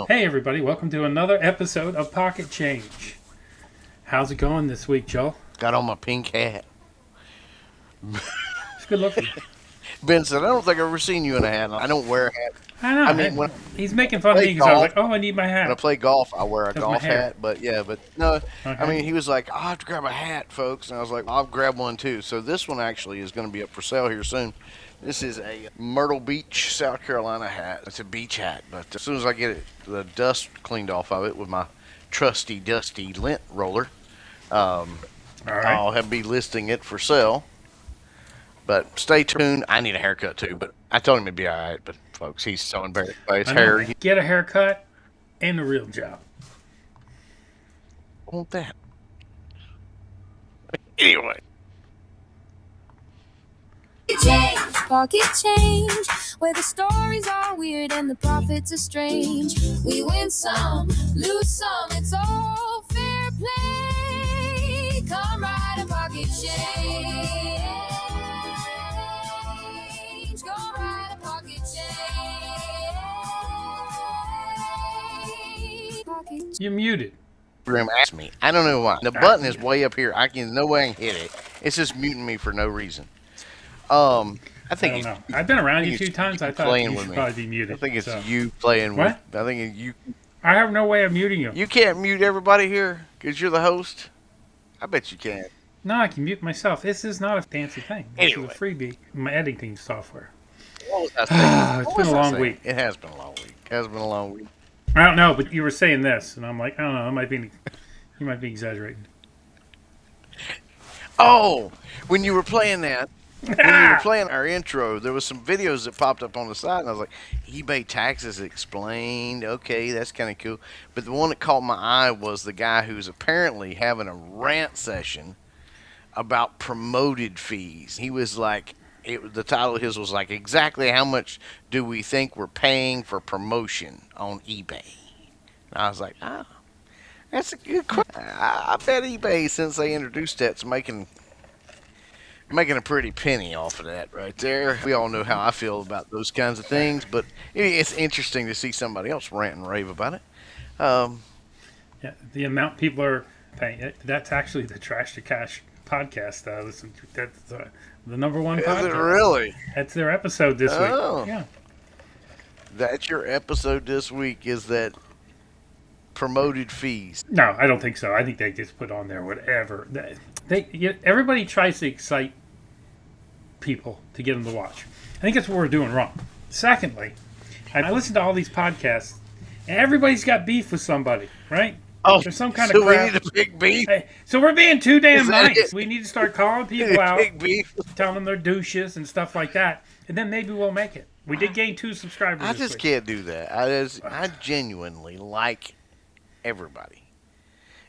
Hey everybody, welcome to another episode of Pocket Change. How's it going this week, Joel? Got on my pink hat. It's good looking. Ben said, I don't think I've ever seen you in a hat. I don't wear a hat. I know. I mean, when He's making fun of I me play because I was golf, like, oh, I need my when I hat. play golf, I wear a Because of my golf hair. hat. But no. I Okay. mean, he was like, I'll have to grab a hat, folks. And I was like, I'll grab one too. So this one actually is going to be up for sale here soon. This is a Myrtle Beach, South Carolina hat. It's a beach hat. But as soon as I get the dust cleaned off of it with my trusty, dusty lint roller, All right. I'll be listing it for sale. But stay tuned. I need a haircut too, but I told him it'd be all right. But folks, he's so embarrassed by his I know. hair. He Get a haircut and a real job. won't want that. Anyway, Pocket change, where the stories are weird and the profits are strange. We win some, lose some, it's all fair play. Come ride a pocket change. Go ride a pocket change. Pocket You're muted. Grim asked me. I don't know why. The button is way up here. No way I can hit it. It's just muting me for no reason. I I think don't know. I've been around you a few times. I thought playing you with should me. probably be muted. I think it's so. you playing with. What? I think you. I have no way of muting you. You can't mute everybody here because you're the host. I bet you can. No, I can mute myself. This is not a fancy thing. This Anyway. is a freebie. My editing software. What was I saying? It's What been was a I long saying? week. It has been a long week. It has been a long week. I don't know, but you were saying this, and I'm like, I don't know. You might be exaggerating. Oh, when you were playing that, when you were playing our intro, there was some videos that popped up on the side, and I was like, eBay taxes explained. Okay, that's kind of cool. But the one that caught my eye was the guy who's apparently having a rant session about promoted fees. He was like, the title of his was like, exactly how much do we think we're paying for promotion on eBay? And I was like, that's a good question. I bet eBay, since they introduced that, is making a pretty penny off of that right there. We all know how I feel about those kinds of things, but it's interesting to see somebody else rant and rave about it. Yeah, the amount people are paying. That's actually the Trash to Cash podcast. Listen, that's the number one podcast. Is it really? That's their episode this Oh. week. Yeah. That's your episode this week, is that promoted fees. No, I don't think so. I think they just put on there whatever. Everybody tries to excite people to get them to watch. I think that's what we're doing wrong. Secondly, I listen to all these podcasts, and everybody's got beef with somebody, right? Oh, There's some kind so of crap. we need a big beef? Hey, so we're being too damn Is that nice. it? We need to start calling people out, Big beef? telling them they're douches and stuff like that, and then maybe we'll make it. We did gain 2 subscribers I this just week. can't do that. I genuinely like everybody.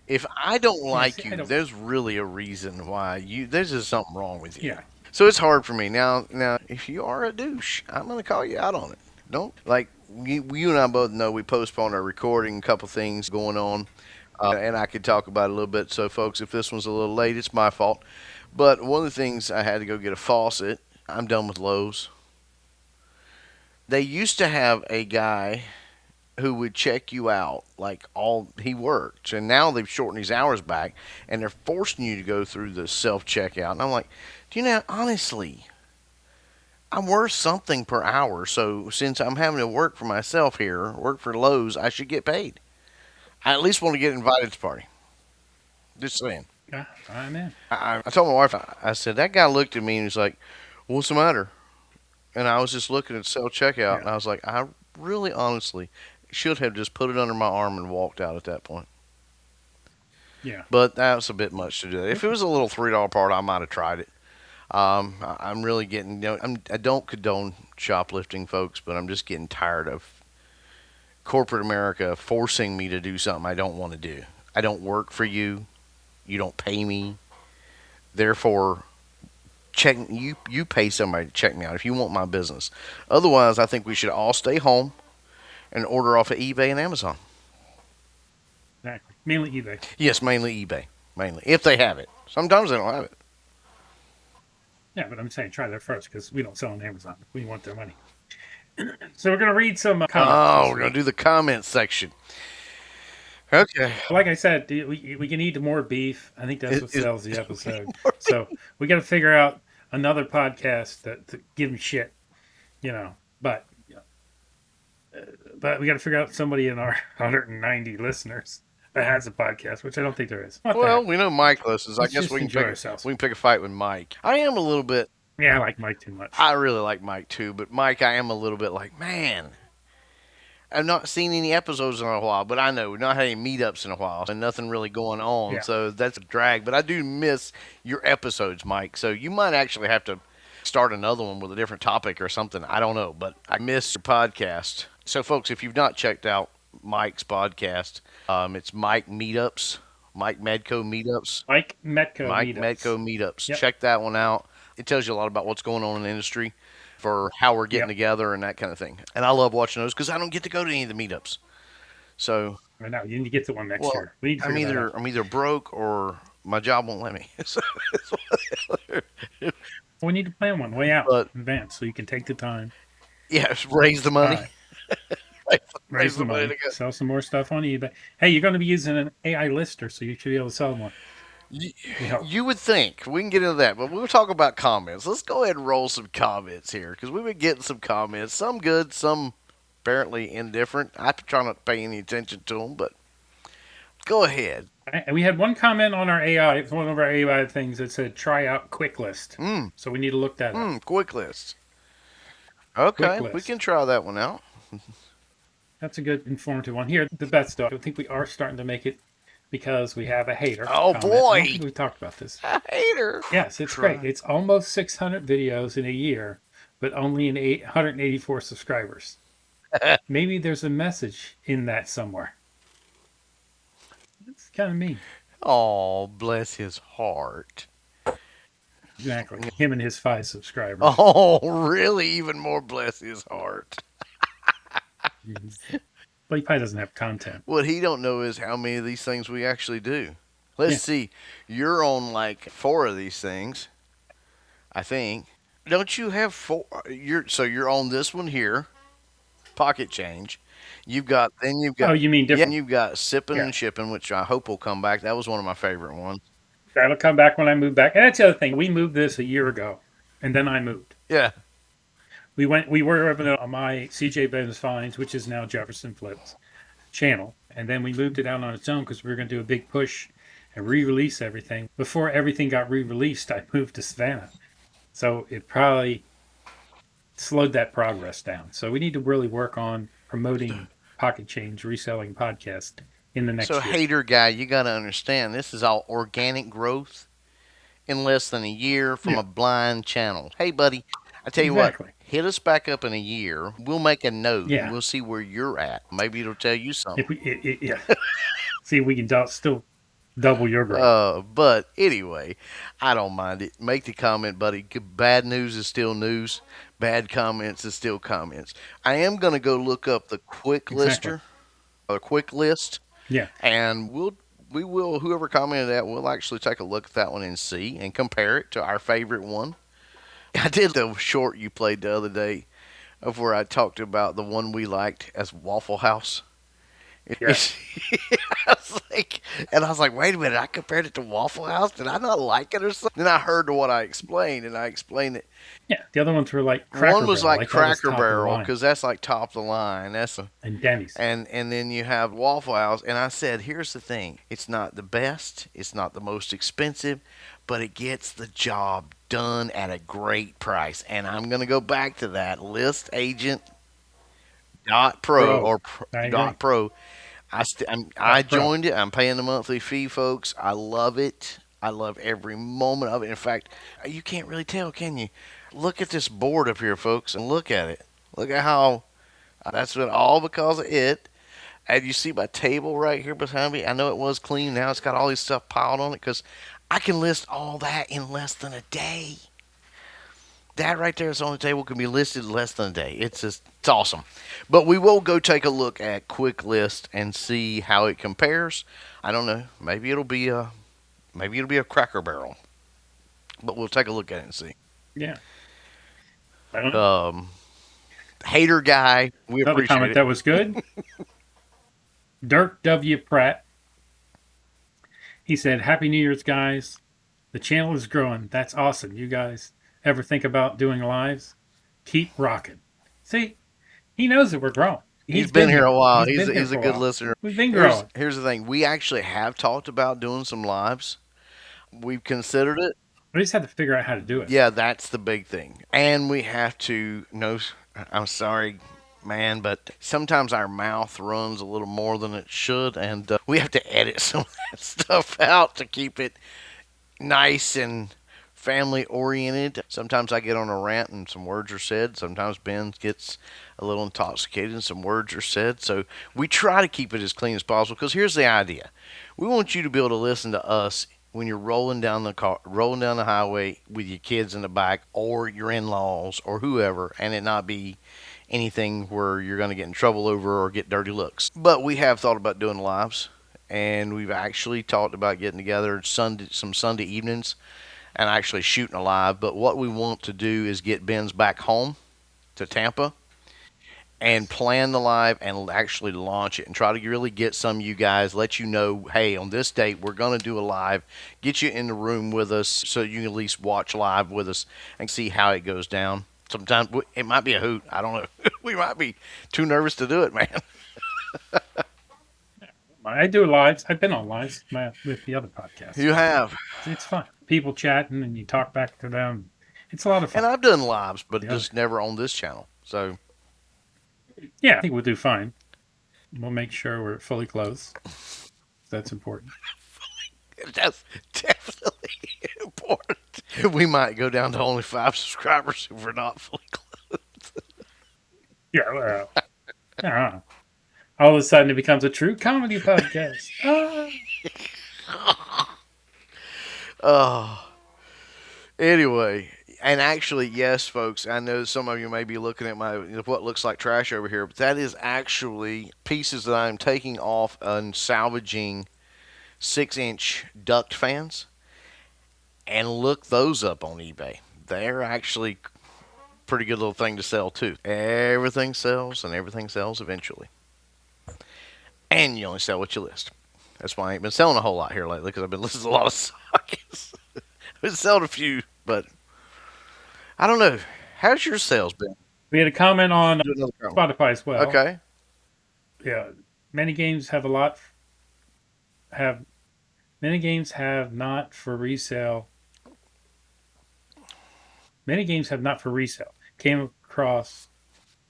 If I don't like see, I you, don't- there's really a reason why there's just something wrong with you. Yeah. So it's hard for me now. If you are a douche, I'm gonna call you out on it. Don't like you and I both know we postponed our recording. A couple things going on, and I could talk about it a little bit. So, folks, if this one's a little late, it's my fault. But one of the things, I had to go get a faucet. I'm done with Lowe's. They used to have a guy who would check you out like all he worked, and now they've shortened his hours back, and they're forcing you to go through the self checkout. And I'm like, do you know, honestly, I'm worth something per hour, so since I'm having to work for myself here, work for Lowe's, I should get paid. I at least want to get invited to the party. Just saying. Yeah, I'm in. I told my wife, I said, that guy looked at me and he's like, what's the matter? And I was just looking at self checkout, and I was like, I really honestly should have just put it under my arm and walked out at that point. Yeah. But that was a bit much to do. If it was a little $3 part, I might have tried it. I'm really getting, I don't condone shoplifting, folks, but I'm just getting tired of corporate America forcing me to do something I don't want to do. I don't work for you. You don't pay me. Therefore, you pay somebody to check me out if you want my business. Otherwise, I think we should all stay home and order off of eBay and Amazon. Exactly. Mainly eBay. Yes, mainly eBay. Mainly. If they have it. Sometimes they don't have it. Yeah, but I'm saying try there first because we don't sell on Amazon. We want their money. So we're gonna read some comments. Oh, This we're gonna week. do the comment section. Okay. Like I said, we can eat more beef. I think that's what Is sells the episode. So we got to figure out another podcast to give them shit, you know. But we got to figure out somebody in our 190 listeners that has a podcast, which I don't think there is. What the well, heck? we know Mike listens. I Let's guess just enjoy ourselves. we can pick a fight with Mike. I am a little bit. Yeah, I like Mike too much. I really like Mike too, but Mike, I am a little bit like, man, I've not seen any episodes in a while, but I know we've not had any meetups in a while and nothing really going on. Yeah. So that's a drag. But I do miss your episodes, Mike. So you might actually have to start another one with a different topic or something. I don't know, but I miss your podcast. So, folks, if you've not checked out Mike's podcast, it's Mike Meetups, Mike Medco Meetups. Mike Metco Mike meetups. Medco Meetups. Yep. Check that one out. It tells you a lot about what's going on in the industry for how we're getting Yep. together and that kind of thing. And I love watching those because I don't get to go to any of the meetups. So, I know you need to get to one next well, year. We need to figure that out. I'm either broke or my job won't let me. So, We need to plan one way out But- in advance so you can take the time. yeah, raise the money. All right. Raise the money. to go. Sell some more stuff on eBay. Hey, you're going to be using an AI lister, so you should be able to sell one. We hope. You would think we can get into that, but we'll talk about comments. Let's go ahead and roll some comments here because we've been getting some comments. Some good, some apparently indifferent. I try not to pay any attention to them, but go ahead. And we had one comment on our AI. It's one of our AI things that said try out Quick List. So we need to look that up. Quick list. Okay, Quick we list. can try that one out. That's a good informative one. Here, the best stuff. I think we are starting to make it because we have a hater. Oh, comment. boy. I don't think we talked about this. I hate her. Yes, it's Try. great. It's almost 600 videos in a year, but only 184 subscribers. Maybe there's a message in that somewhere. It's kind of mean. Oh, bless his heart. Exactly. Him and his 5 subscribers. Oh, really? Even more bless his heart. But he probably doesn't have content. What he don't know is how many of these things we actually do. Let's Yeah. see. You're on like 4 of these things, I think. Don't you have 4? You're on this one here, pocket change. You've got Oh, you mean yeah, different? you've got sipping Yeah. and shipping, which I hope will come back. That was one of my favorite ones. That'll come back when I move back. And that's the other thing. We moved this a year ago, and then I moved. Yeah. We were over on my CJ Benz Finds, which is now Jefferson Flips channel, and then we moved it out on its own because we were going to do a big push and re-release everything. Before everything got re-released, I moved to Savannah, so it probably slowed that progress down. So we need to really work on promoting Pocket Change Reselling Podcast in the next So year. hater guy, you got to understand this is all organic growth in less than a year from Yeah. a blind channel. Hey, buddy, I tell you Exactly. what, hit us back up in a year. We'll make a note. Yeah. And we'll see where you're at. Maybe it'll tell you something. If we, yeah, see if we can still double your growth. But anyway, I don't mind it. Make the comment, buddy. Bad news is still news. Bad comments is still comments. I am going to go look up the quick Exactly. lister, or quick list, Yeah, and we will whoever commented that, we'll actually take a look at that one and see and compare it to our favorite one. I did the short you played the other day of where I talked about the one we liked as Waffle House. Yeah. I was like, wait a minute, I compared it to Waffle House. Did I not like it or something? Then I heard what I explained, and I explained it. yeah. The other ones were like Cracker One was Barrel, like that was Cracker top of the Barrel line. because that's like top of the line. And Denny's. And then you have Waffle House, and I said, here's the thing: it's not the best, it's not the most expensive, but it gets the job done at a great price. And I'm gonna go back to that list agent dot pro or I agree. dot pro. I Pro. joined it. I'm paying the monthly fee, folks. I love it. I love every moment of it. In fact, you can't really tell, can you? Look at this board up here, folks, and look at it. Look at how that's been all because of it. And you see my table right here behind me. I know it was clean. Now it's got all this stuff piled on it because I can list all that in less than a day. That right there is on the table can be listed in less than a day. It's awesome. But we will go take a look at Quick List and see how it compares. I don't know. Maybe it'll be a Cracker Barrel. But we'll take a look at it and see. Yeah. I don't know. hater guy. We Another appreciate comment it. that was good. Dirk W. Pratt. He said, "Happy New Year's, guys. The channel is growing. That's awesome. You guys ever think about doing lives? Keep rocking." See, he knows that we're growing. He's been here a while. He's been here He's for a a good while. listener. We've been growing. Here's the thing. We actually have talked about doing some lives. We've considered it. We just had to figure out how to do it. Yeah, that's the big thing. And we have to know, I'm sorry, man, but sometimes our mouth runs a little more than it should, and we have to edit some of that stuff out to keep it nice and family oriented. Sometimes I get on a rant and some words are said. Sometimes Ben gets a little intoxicated and some words are said. So we try to keep it as clean as possible, because here's the idea. We want you to be able to listen to us when you're rolling down the highway with your kids in the back, or your in-laws, or whoever, and it not be anything where you're going to get in trouble over or get dirty looks. But we have thought about doing lives, and we've actually talked about getting together some Sunday evenings and actually shooting a live. But what we want to do is get Ben's back home to Tampa and plan the live and actually launch it, and try to really get some of you guys, let you know, hey, on this date we're going to do a live, get you in the room with us so you can at least watch live with us and see how it goes down. Sometimes it might be a hoot. I don't know. We might be too nervous to do it, man. I do lives. I've been on lives with the other podcasts. You have. It's fun. People chatting and you talk back to them. It's a lot of fun. And I've done lives, but just never on this channel. So yeah, I think we'll do fine. We'll make sure we're fully clothed. That's important. That's definitely important. We might go down to only 5 subscribers if we're not fully clothed. Yeah, well, yeah. All of a sudden it becomes a true comedy podcast. Oh. Anyway, and actually, yes, folks, I know some of you may be looking at my what looks like trash over here, but that is actually pieces that I'm taking off and salvaging 6-inch duct fans. And look those up on eBay. They're actually pretty good little thing to sell too. Everything sells, and everything sells eventually. And you only sell what you list. That's why I ain't been selling a whole lot here lately, because I've been listing a lot of sockets. I've been selling a few, but I don't know. How's your sales been? We had a comment on Spotify as well. Okay. Yeah, many games have not for resale. Many games have not for resale. Came across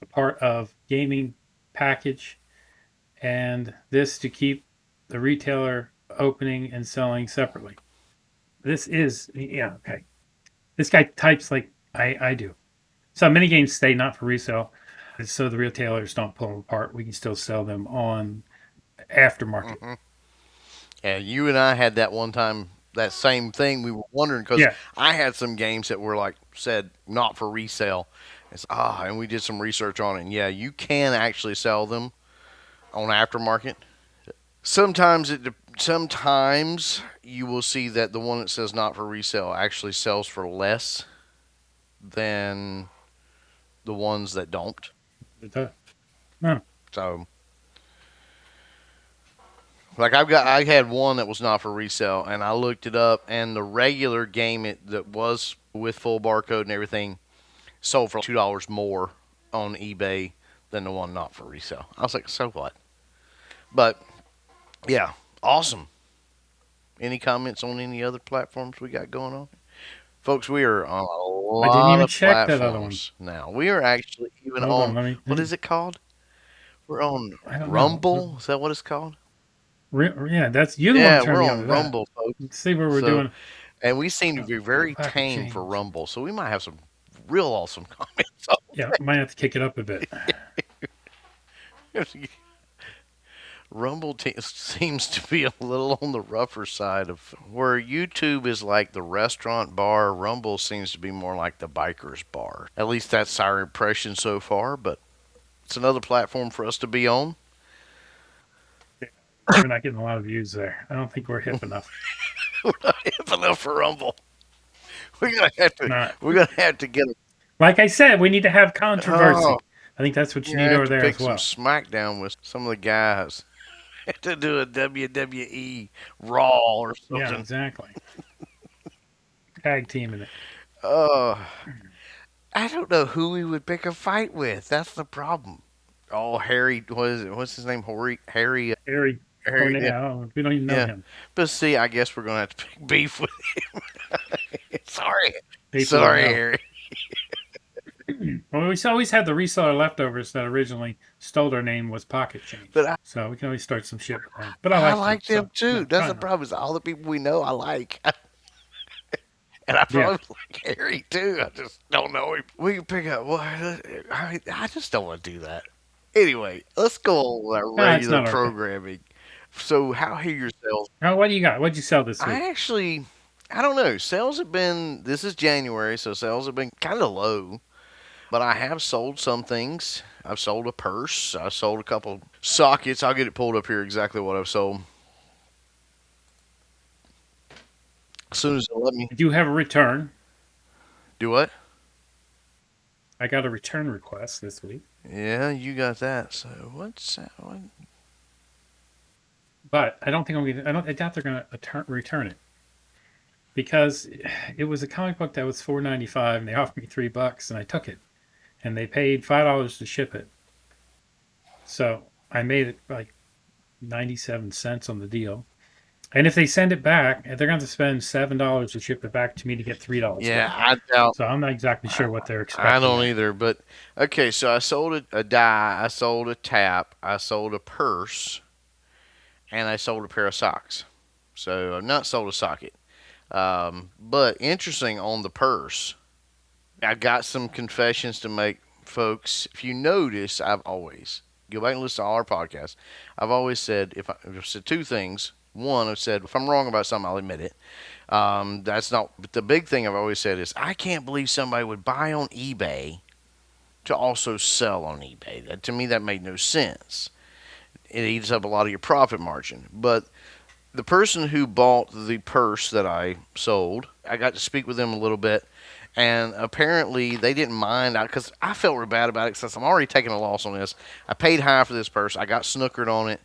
a part of gaming package, and this to keep the retailer opening and selling separately. This is, yeah, okay. This guy types like I do. So many games stay not for resale, so the retailers don't pull them apart. We can still sell them on aftermarket. Mm-hmm. Yeah, you and I had that one time, that same thing. We were wondering, because I had some games that were like said not for resale. And we did some research on it. And yeah, you can actually sell them on aftermarket. Sometimes you will see that the one that says not for resale actually sells for less than the ones that don't. It does. No. So, like I had one that was not for resale, and I looked it up, and the regular game that was with full barcode and everything sold for $2 more on eBay than the one not for resale. I was like, so what? But yeah, awesome. Any comments on any other platforms we got going on? Folks, we are on a lot of platforms now. We are actually even on what is it called? We're on Rumble. Is that what it's called? Yeah, that's you. Yeah, we're on Rumble, folks. Let's see what we're doing. And we seem to be very tame for Rumble, so we might have some real awesome comments. Yeah, might have to kick it up a bit. Rumble seems to be a little on the rougher side of where YouTube is like the restaurant bar. Rumble seems to be more like the biker's bar. At least that's our impression so far, but it's another platform for us to be on. We're not getting a lot of views there. I don't think we're hip enough. We're not hip enough for Rumble. We're gonna have to get it. Like I said, we need to have controversy. I think that's what you You need have over to there pick as some well. smackdown with some of the guys to do a WWE Raw or Yeah, something. exactly. Tag team in it. Uh, I don't know who we would pick a fight with. That's the problem. Oh, Harry, what is it? What's his name? Harry, Harry Harry, yeah, Cornell. We don't even know yeah. him. But see, I guess we're gonna have to pick beef with him. Sorry, People would sorry, know. Harry. Well, we always had the reseller leftovers that originally stole their name was Pocket Change. But So we can always start some shit with them. But I I like them. like So, them too. no, That's the fine. problem. Is all the people we know I like. And I Yeah. probably like Harry too. I just don't know him. We can pick up. Well, I just don't want to do that. Anyway, let's go on with our No, it's regular not our thing. programming. So, how have your sales? Now, what do you got? What'd you sell this week? I don't know. Sales have been. This is January, so sales have been kind of low. But I have sold some things. I've sold a purse. I sold a couple sockets. I'll get it pulled up here exactly what I've sold. As soon as they'll let me I do have a return. do what? I got a return request this week. Yeah, you got that. So what's that one? But I don't think I doubt they're gonna return it. Because it was a comic book that was $4.95 and they offered me $3 and I took it. And they paid $5 to ship it. So I made it like 97 cents on the deal. And if they send it back, they're going to spend $7 to ship it back to me to get $3 Yeah, back. I doubt. So I'm not exactly sure what they're expecting. I don't either. But okay, so I sold a die, I sold a tap, I sold a purse, and I sold a pair of socks. So I've not sold a socket. But interesting on the purse, I got some confessions to make, folks. If you notice, I've always go back and listen to all our podcasts. I've always said I've said two things. One, I've said if I'm wrong about something, I'll admit it. That's not. But the big thing I've always said is I can't believe somebody would buy on eBay to also sell on eBay. That, to me, that made no sense. It eats up a lot of your profit margin. But the person who bought the purse that I sold, I got to speak with them a little bit. And apparently they didn't mind because I felt real bad about it since I'm already taking a loss on this. I paid high for this purse. I got snookered on it.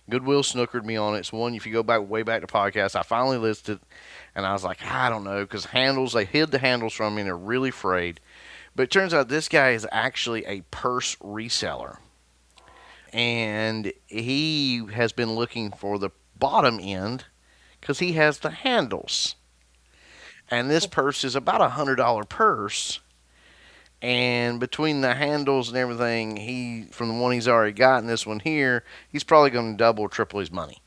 Goodwill snookered me on it. It's one, if you go back way back to podcast, I finally listed, and I was like, I don't know, because they hid the handles from me, and they're really afraid. But it turns out this guy is actually a purse reseller, and he has been looking for the bottom end because he has the handles. And this purse is about $100 purse. And between the handles and everything, from the one he's already got and this one here, he's probably going to double or triple his money.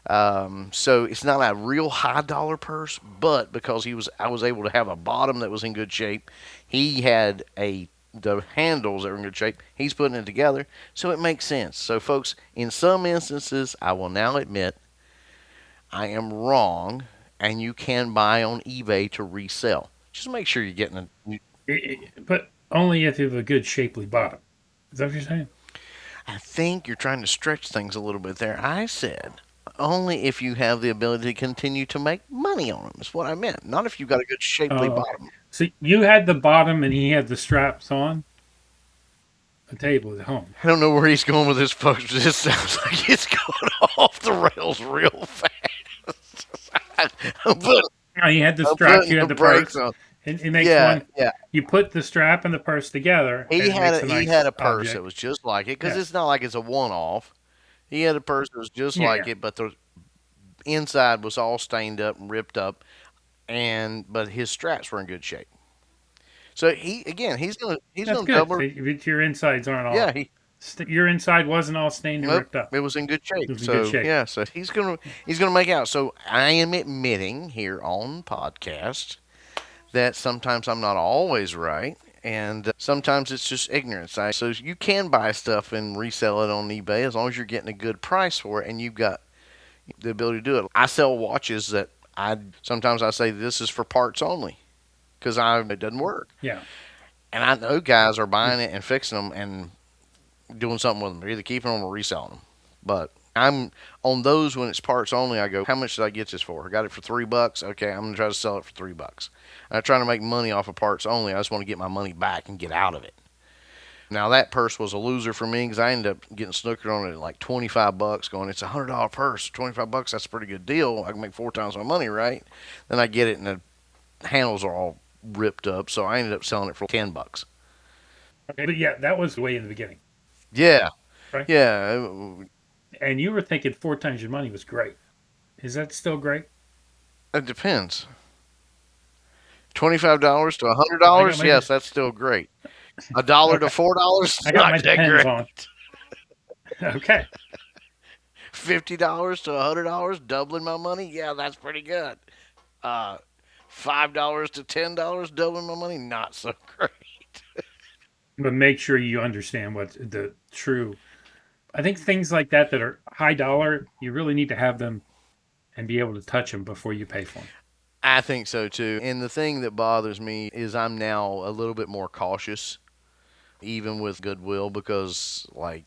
So it's not a real high dollar purse, but because I was able to have a bottom that was in good shape, he had the handles that were in good shape. He's putting it together, so it makes sense. So folks, in some instances, I will now admit I am wrong, and you can buy on eBay to resell. Just make sure you're getting But only if you have a good shapely bottom. Is that what you're saying? I think you're trying to stretch things a little bit there. I said only if you have the ability to continue to make money on them. Is what I meant. Not if you've got a good shapely bottom. So you had the bottom and he had the straps on the table at home. I don't know where he's going with this, folks. This sounds like it's going off the rails real fast. He had the straps, you had the purse. It makes one. Yeah. You put the strap and the purse together. He had a purse object. that was just like it because it's not like it's a one-off. He had a purse that was just like it, but the inside was all stained up and ripped up, but his straps were in good shape. So he's gonna double. But your insides aren't all. Yeah, your inside wasn't all stained and ripped up. It was in good shape. Yeah, so he's gonna make out. So I am admitting here on podcast that sometimes I'm not always right, and sometimes it's just ignorance. So you can buy stuff and resell it on eBay as long as you're getting a good price for it and you've got the ability to do it. I sell watches that sometimes I say this is for parts only because it doesn't work. Yeah. And I know guys are buying it and fixing them and doing something with them. They're either keeping them or reselling them. But I'm on those when it's parts only. I go, how much did I get this for? I got it for $3. Okay, I'm gonna try to sell it for $3. I'm not trying to make money off of parts only. I just want to get my money back and get out of it. Now that purse was a loser for me because I ended up getting snookered on it at like $25. Going, it's $100 purse, $25. That's a pretty good deal. I can make 4 times my money, right? Then I get it and the handles are all ripped up, so I ended up selling it for $10. Okay, but yeah, that was way in the beginning, Yeah, right? yeah. And you were thinking 4 times your money was great. Is that still great? It depends. $25 to I got $100, my yes, that's still great. $1 to okay. $4, I got my not that depends great. on. Okay. $50 to $100, doubling my money, yeah, that's pretty good. Uh, $5 to $10, doubling my money, not so great. But make sure you understand what the true. I think things like that that are high dollar, you really need to have them and be able to touch them before you pay for them. I think so too. And the thing that bothers me is I'm now a little bit more cautious, even with Goodwill, because like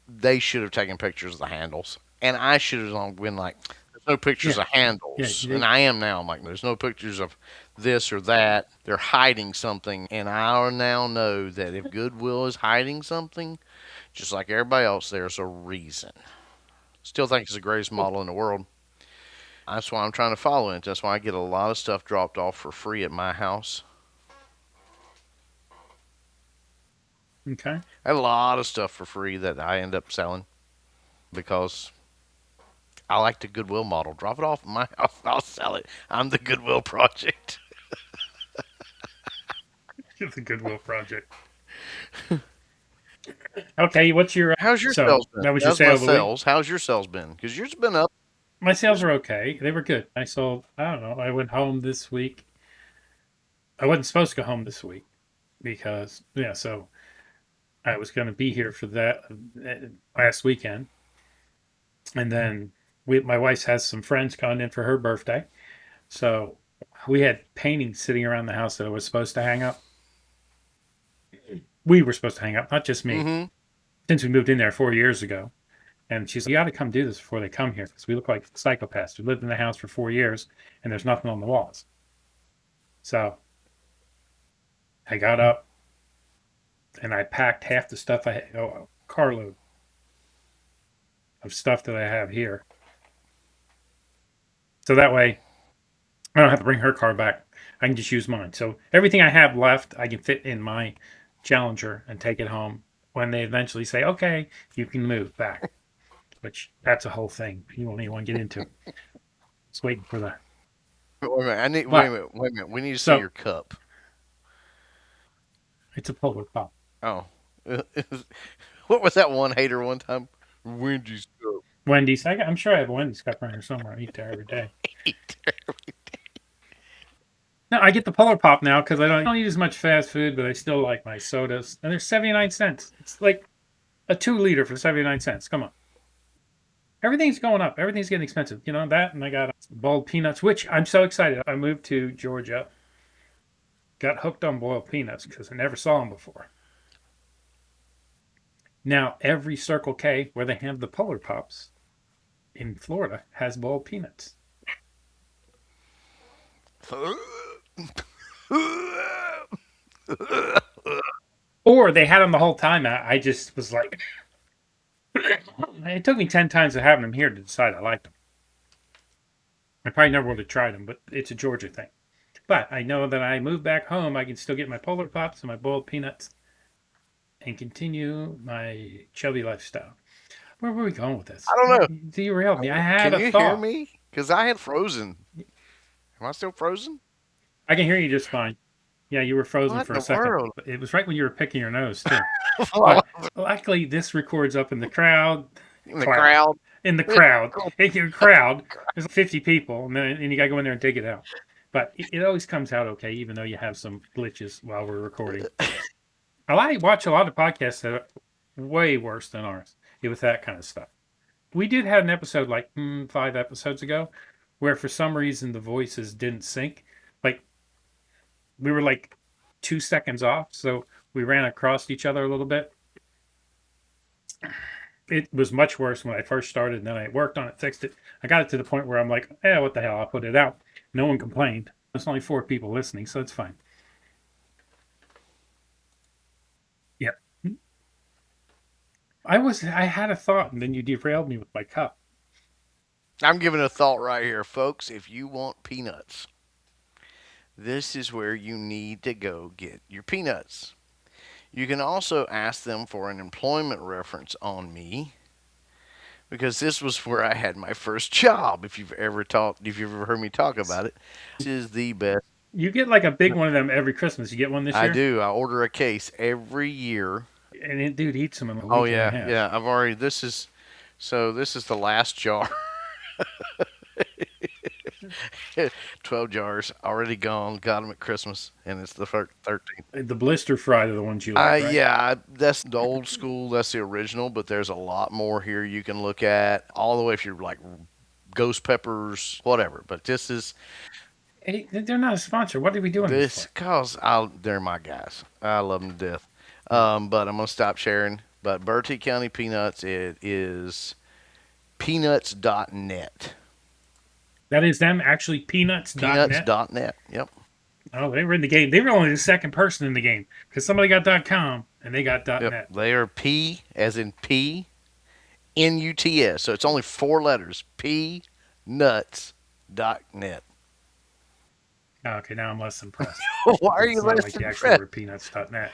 they should have taken pictures of the handles, and I should have been like, "There's no pictures Yeah. of handles," Yeah. and I am now. I'm like, "There's no pictures of this or that." They're hiding something, and I now know that if Goodwill is hiding something, just like everybody else, there's a reason. Still think it's the greatest model in the world. That's why I'm trying to follow it. That's why I get a lot of stuff dropped off for free at my house. Okay. I have a lot of stuff for free that I end up selling because I like the Goodwill model. Drop it off at my house, I'll sell it. I'm the Goodwill project. It's a Goodwill project. Okay, what's your How's your so sales been? that was your How's my sale of the week? sales? How's your sales been? Because yours been up. My sales are okay. They were good. I sold, I don't know, I went home this week. I wasn't supposed to go home this week because, yeah, so I was going to be here for that last weekend. And then my wife has some friends coming in for her birthday. So we had paintings sitting around the house that I was supposed to hang up. We were supposed to hang up, not just me, Mm-hmm. since we moved in there 4 years ago. And she's like, you got to come do this before they come here because we look like psychopaths. We lived in the house for 4 years and there's nothing on the walls. So I got up and I packed half the stuff I had, a carload of stuff that I have here. So that way I don't have to bring her car back. I can just use mine. So everything I have left, I can fit in my Challenger and take it home when they eventually say, okay, you can move back. Which that's a whole thing you won't even want to get into. Just waiting for that. Wait a minute. Wait a But minute. Wait a minute. We need to see so your cup. it's a polar pop. Oh. What was that one hater one time? Wendy's cup. Wendy's. I'm sure I have a Wendy's cup around here somewhere. I eat there every day. No, I get the Polar Pop now because I don't eat as much fast food, but I still like my sodas. And they're 79 cents. It's like a 2 liter for 79 cents. Come on. Everything's going up. Everything's getting expensive. You know that? And I got boiled peanuts, which I'm so excited. I moved to Georgia. Got hooked on boiled peanuts because I never saw them before. Now, every Circle K where they have the Polar Pops in Florida has boiled peanuts. Or they had them the whole time. I just was like, it took me 10 times to have them here to decide I liked them. I probably never would have tried them, but it's a Georgia thing. But I know that I moved back home, I can still get my Polar Pops and my boiled peanuts and continue my chubby lifestyle. Where were we going with this? I don't know. Derailed me. I had Can a you thought. hear me? Because I had frozen. Am I still frozen? I can hear you just fine. Yeah, you were frozen What for in a the second. world? It was right when you were picking your nose, too. But luckily, this records up in the crowd. In the crowd. In the crowd. In your crowd, there's 50 people, and you got to go in there and dig it out. But it always comes out okay, even though you have some glitches while we're recording. I watch a lot of podcasts that are way worse than ours with that kind of stuff. We did have an episode like 5 episodes ago where for some reason the voices didn't sync. Like we were like 2 seconds off, so we ran across each other a little bit. It was much worse when I first started, and then I worked on it, fixed it. I got it to the point where I'm like, what the hell, I'll put it out. No one complained. There's only 4 people listening, so it's fine. Yep. I had a thought, and then you derailed me with my cup. I'm giving a thought right here, folks. If you want peanuts, this is where you need to go get your peanuts. You can also ask them for an employment reference on me because this was where I had my first job. If you've ever heard me talk about it, this is the best. You get like a big one of them every Christmas. You get one this I year? do. I order a case every year. And it, dude eats them in a week Oh and a yeah, half. yeah. This is the last jar. 12 jars already gone. Got them at Christmas, and it's the 13th. The blister fried are the ones you like, right? Yeah, that's the old school. That's the original, but there's a lot more here you can look at. All the way if you're like ghost peppers, whatever. But this is Hey, they're not a sponsor. What are we doing this for? they're my guys. I love them to death. But I'm gonna stop sharing. But Bertie County Peanuts, it is peanuts.net. That is them actually peanuts.net. Peanuts.net. Yep. Oh, they were in the game. They were only the second person in the game because somebody got .com and they got Yep. .net. They are P as in P Nuts. So it's only 4 letters. Peanuts.net. Okay, now I'm less impressed. Why are you It's not less like you impressed? actually were peanuts.net.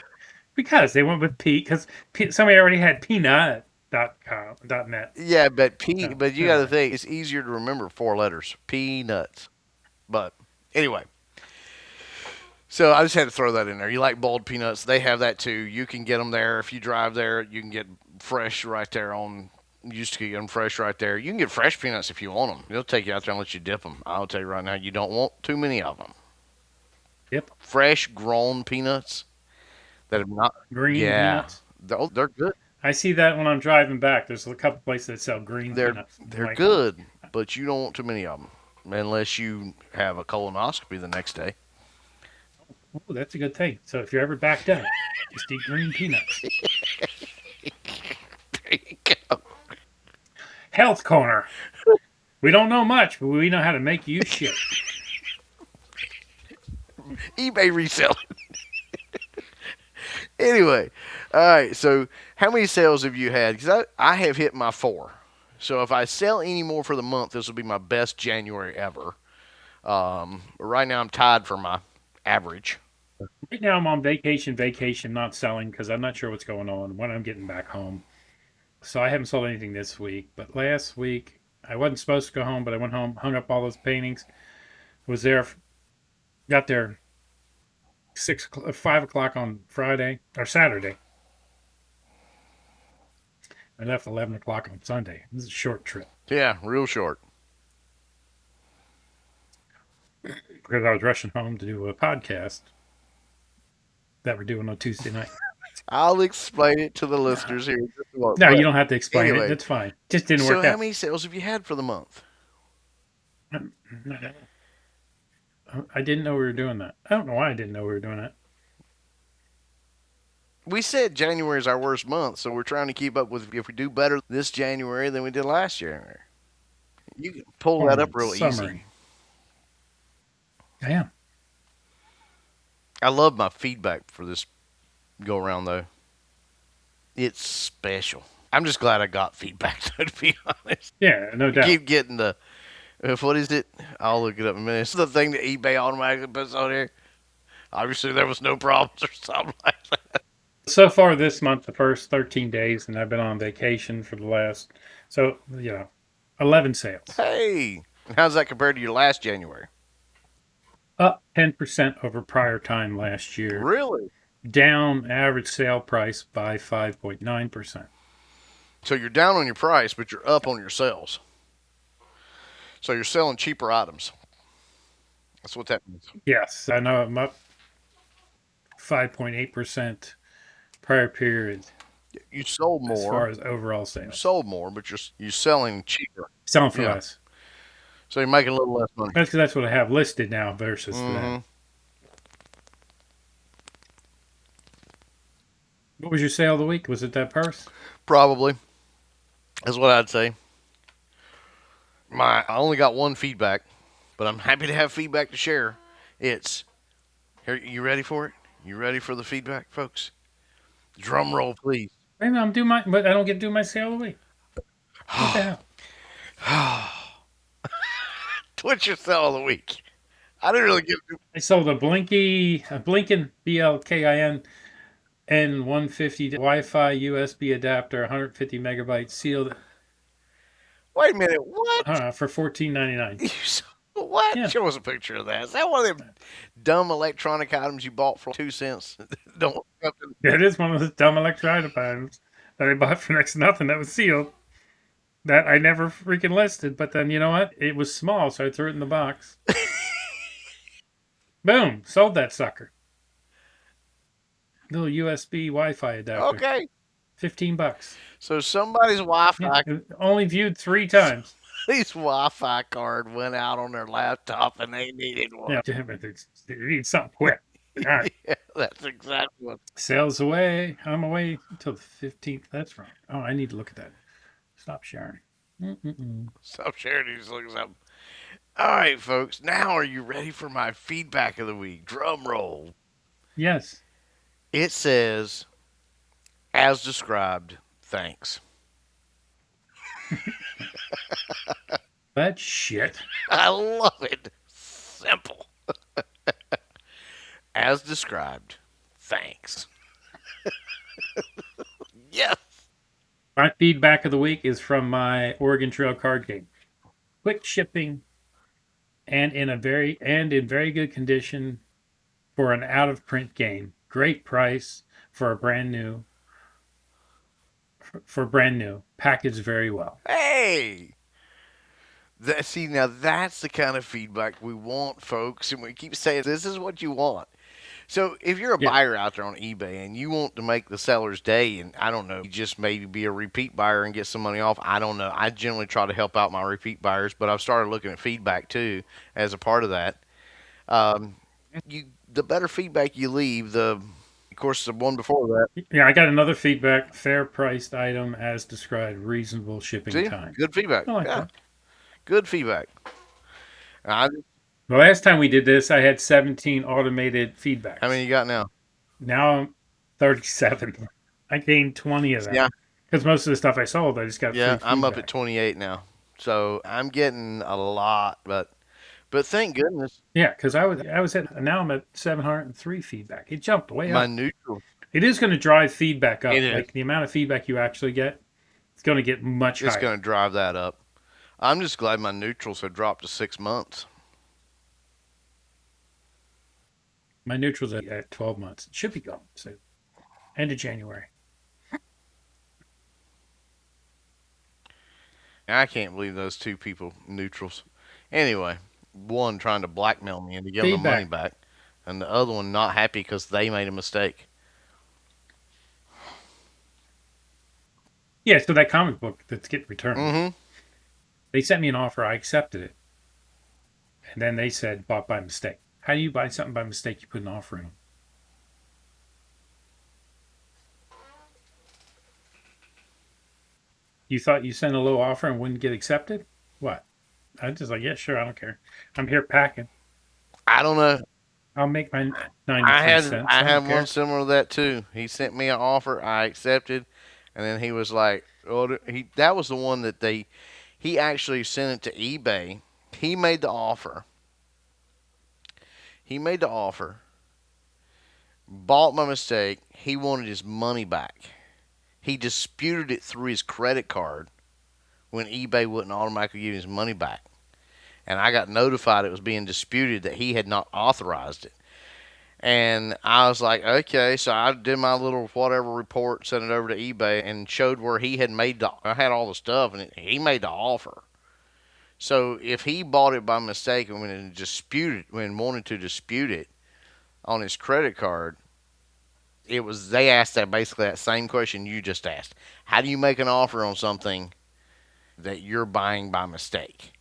Because they went with P, because somebody already had peanut.com.net. Yeah, but Yeah. but you got to think it's easier to remember 4 letters. Peanuts. But anyway, so I just had to throw that in there. You like boiled peanuts? They have that too. You can get them there if you drive there. You can get fresh right there on. You used to get them fresh right there. You can get fresh peanuts if you want them. They'll take you out there and let you dip them. I'll tell you right now, you don't want too many of them. Yep. Fresh grown peanuts that have not Green peanuts. peanuts. They're good. I see that when I'm driving back. There's a couple places that sell green peanuts. They're Like, good, but you don't want too many of them unless you have a colonoscopy the next day. Oh, that's a good thing. So if you're ever backed up, just eat green peanuts. There you go. Health Corner. We don't know much, but we know how to make you shit. eBay reselling. Anyway, all right. So, how many sales have you had? Because I have hit my 4. So, if I sell any more for the month, this will be my best January ever. Right now, I'm tied for my average. Right now, I'm on vacation, not selling because I'm not sure what's going on when I'm getting back home. So I haven't sold anything this week. But last week, I wasn't supposed to go home, but I went home, hung up all those paintings, was there, got there 5 o'clock on Friday or Saturday. I left 11 o'clock on Sunday. This is a short trip Yeah, real short. because I was rushing home to do a podcast that we're doing on Tuesday night. I'll explain it to the listeners here. No, you don't have to explain Anyway. it. That's fine. Just didn't So, work how out. many sales have you had for the month? I didn't know we were doing that. I don't know why I didn't know we were doing that. We said January is our worst month, so we're trying to keep up with if we do better this January than we did last January. You can pull that up real easy. Summary. I am. I love my feedback for this go around though. It's special. I'm just glad I got feedback though, to be honest. Yeah, no doubt. Keep getting the what is it? I'll look it up in a minute. It's the thing that eBay automatically puts on here. Obviously there was no problems or something like that. So far this month, the first 13 days, and I've been on vacation for the last, 11 sales. Hey, how's that compared to your last January? Up 10% over prior time last year. Really? Down average sale price by 5.9%. So you're down on your price, but you're up on your sales. So you're selling cheaper items. That's what that means. Yes, I know I'm up 5.8% prior period You sold as far more. as overall You sales. sold more, but you're selling cheaper. Selling for Yeah. less. So you're making a little less money. That's because that's what I have listed now versus that. Mhm. What was your sale of the week? Was it that purse? Probably. That's what I'd say. I only got one feedback, but I'm happy to have feedback to share. It's here. You ready for it? You ready for the feedback, folks? Drum roll, please. Wait a minute, I'm doing my, but I don't get to do my sale of the week. What the hell? What's your sell of the week? I didn't really get. I sold a Blinken BLKIN N150 Wi-Fi USB adapter, 150 megabytes, sealed Wait a minute. What? for $14.99. What? Yeah, Show us a picture of that. Is that one of them dumb electronic items you bought for 2 cents? Don't. it is one of those dumb electronic items that I bought for next to nothing that was sealed that I never freaking listed. But then you know what? It was small, so I threw it in the box. Boom, sold that sucker. Little USB Wi-Fi adapter, Okay. $15. So somebody's Wi-Fi, Yeah, only viewed 3 times. his Wi-Fi card went out on their laptop, and they needed one. Yeah, damn it, they need something quick. All right. Yeah, that's exactly what. Sales away. I'm away until the 15th. That's wrong. Oh, I need to look at that. Stop sharing. Mm-mm-mm. Stop sharing these looks up. All right, folks. Now, are you ready for my feedback of the week? Drum roll. Yes. It says, as described, thanks. That shit. I love it. Simple. As described, thanks. Yes. My feedback of the week is from my Oregon Trail card game. Quick shipping and in very good condition for an out of print game. Great price for a brand new. Packaged very well. Hey. See, now that's the kind of feedback we want, folks. And we keep saying this is what you want. So if you're a Yeah. buyer out there on eBay and you want to make the seller's day, and I don't know, you just maybe be a repeat buyer and get some money off, I don't know. I generally try to help out my repeat buyers, but I've started looking at feedback too as a part of that. The better feedback you leave, of course, the one before that. Yeah, I got another feedback. Fair priced item as described. Reasonable shipping See, time. good feedback. I like Yeah, that. good feedback. I, The last time we did this, I had 17 automated feedbacks. how many you got now? Now I'm 37. I gained 20 of them. Yeah. Because most of the stuff I sold, I just got Yeah, free I'm up feedback. at 28 now, so I'm getting a lot, but thank goodness Yeah, because I was at now I'm at 703 feedback. It jumped way my up. neutral. It is going to drive feedback up. It is. Like the amount of feedback you actually get, it's going to get much It's higher. going to drive that up. I'm just glad my neutrals have dropped to 6 months. My neutrals at 12 months. It should be gone. So end of January. I can't believe those two people neutrals. Anyway, one trying to blackmail me into giving the money back, and the other one not happy because they made a mistake. Yeah, so that comic book that's getting returned. Mm-hmm. They sent me an offer. I accepted it. And then they said, bought by mistake. How do you buy something by mistake? You put an offer in. You thought you sent a low offer and wouldn't get accepted? What? I just like, yeah, sure, I don't care. I'm here packing. I don't know. I'll make my 93 I cents. had don't care. one similar to that too. He sent me an offer. I accepted, and then he was like, "Oh, that was the one that he actually sent it to eBay. He made the offer. He made the offer. Bought my mistake. He wanted his money back. He disputed it through his credit card when eBay wouldn't automatically give his money back. And I got notified it was being disputed, that he had not authorized it. And I was like, okay, so I did my little whatever report, sent it over to eBay, and showed where he had I had all the stuff, and he made the offer. So if he bought it by mistake and wanted to dispute it on his credit card, they asked that basically that same question you just asked. How do you make an offer on something that you're buying by mistake?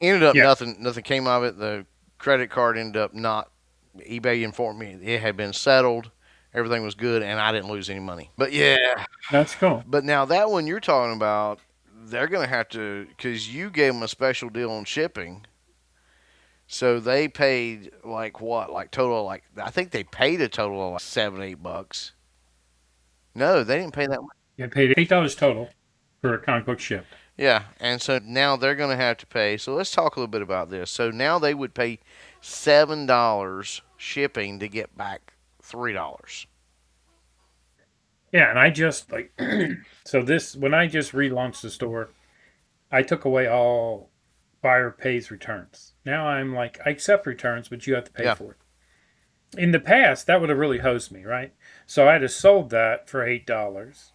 Ended up nothing came of it. The credit card ended up not. eBay informed me it had been settled. Everything was good, and I didn't lose any money. But yeah, That's cool. but now that one you're talking about, they're going to have to, because you gave them a special deal on shipping. So they paid like what? Like total, like I think they paid a total of like $7-8. No, they didn't pay that much. I paid $8 total for a comic book shipped. Yeah, and so now they're going to have to pay. So let's talk a little bit about this. So now they would pay $7 shipping to get back $3. Yeah, and I just like so this when I just relaunched the store, I took away all buyer pays returns. Now I'm like I accept returns, but you have to pay Yeah, for it. In the past, that would have really hosed me, right? So I'd have sold that for $8.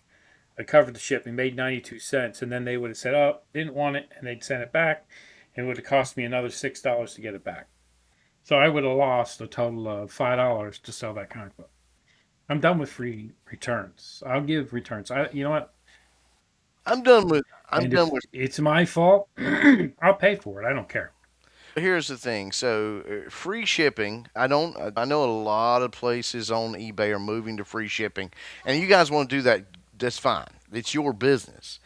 I covered the shipping, made 92 cents, and then they would have said, "Oh, didn't want it," and they'd send it back, and it would have cost me another $6 to get it back. So I would have lost a total of $5 to sell that comic book. I'm done with free returns. I'll give returns. You know what? I'm done with. I'm And done if with. it's my fault, I'll pay for it. I don't care. Here's the thing. So free shipping. I don't. I know a lot of places on eBay are moving to free shipping, and you guys want to do that. That's fine. It's your business.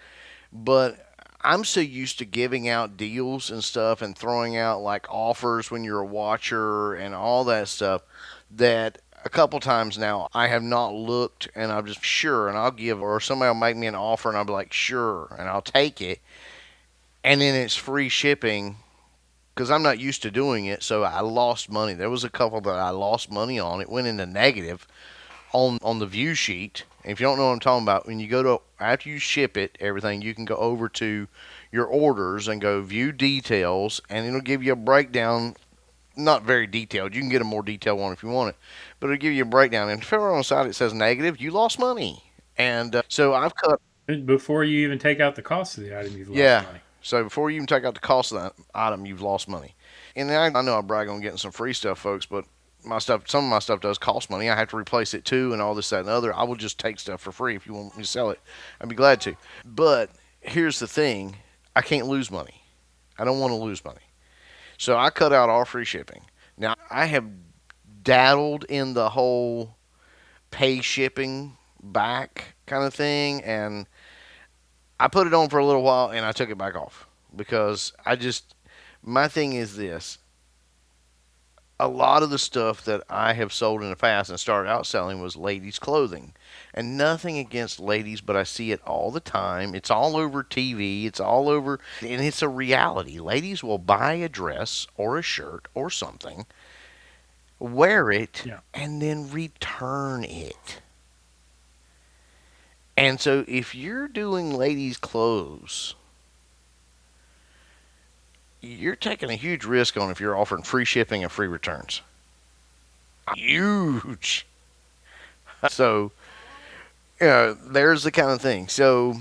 But I'm so used to giving out deals and stuff and throwing out like offers when you're a watcher and all that stuff that a couple times now I have not looked and I'm just sure and I'll give or somebody will make me an offer and I'll be like sure and I'll take it and then it's free shipping because I'm not used to doing it so I lost money. There was a couple that I lost money on. It went into negative on the view sheet. And if you don't know what I'm talking about, when you go to after you ship it, everything you can go over to your orders and go view details, and it'll give you a breakdown. Not very detailed. You can get a more detailed one if you want it, but it'll give you a breakdown. And if ever on the side it says negative, you lost money. And so I've cut. Before you even take out the cost of the item, you've lost Yeah. money. So before you even take out the cost of that item, you've lost money. And I know I brag on getting some free stuff, folks, but my stuff, some of my stuff does cost money. I have to replace it too, and all this, that, and other. I will just take stuff for free if you want me to sell it. I'd be glad to. But here's the thing: I can't lose money. I don't want to lose money, so I cut out all free shipping. Now I have daddled in the whole pay shipping back kind of thing, and I put it on for a little while, and I took it back off because I just my thing is this: a lot of the stuff that I have sold in the past and started out selling was ladies' clothing. And nothing against ladies, but I see it all the time. It's all over TV. It's all over, and it's a reality. Ladies will buy a dress or a shirt or something, wear it, Yeah. and then return it. And so if you're doing ladies' clothes, you're taking a huge risk on if you're offering free shipping and free returns. Huge. So, there's the kind of thing. So,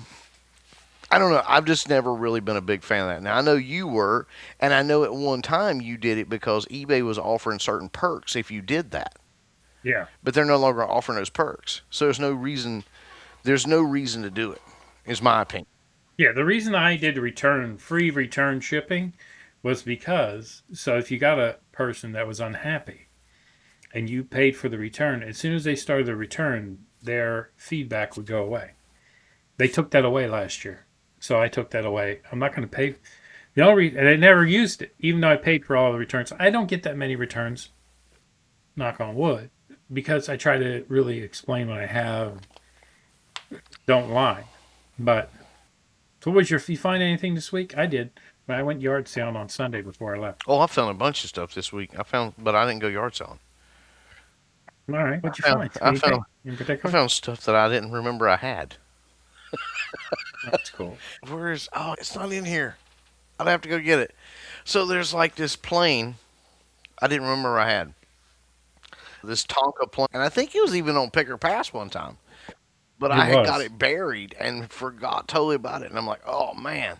I don't know. I've just never really been a big fan of that. Now, I know you were, and I know at one time you did it because eBay was offering certain perks if you did that. Yeah. But they're no longer offering those perks. So, there's no reason. There's no reason to do it, is my opinion. Yeah. The reason I did free return shipping was because, so if you got a person that was unhappy and you paid for the return, as soon as they started the return, their feedback would go away. They took that away last year. So I took that away. I'm not going to pay. The only and I never used it, even though I paid for all the returns. I don't get that many returns, knock on wood, because I try to really explain what I have. Don't lie. But so you find anything this week? I did. I went yard selling on Sunday before I left. Oh, I found a bunch of stuff this week. But I didn't go yard selling. All right. What'd you I found, find? I Anything found, in I particular? found stuff that I didn't remember I had. That's cool. Where's? Oh, it's not in here. I'd have to go get it. So there's like this plane I didn't remember I had. This Tonka plane, and I think it was even on Picker Pass one time. But It I had got was. it buried and forgot totally about it. And I'm like, oh man.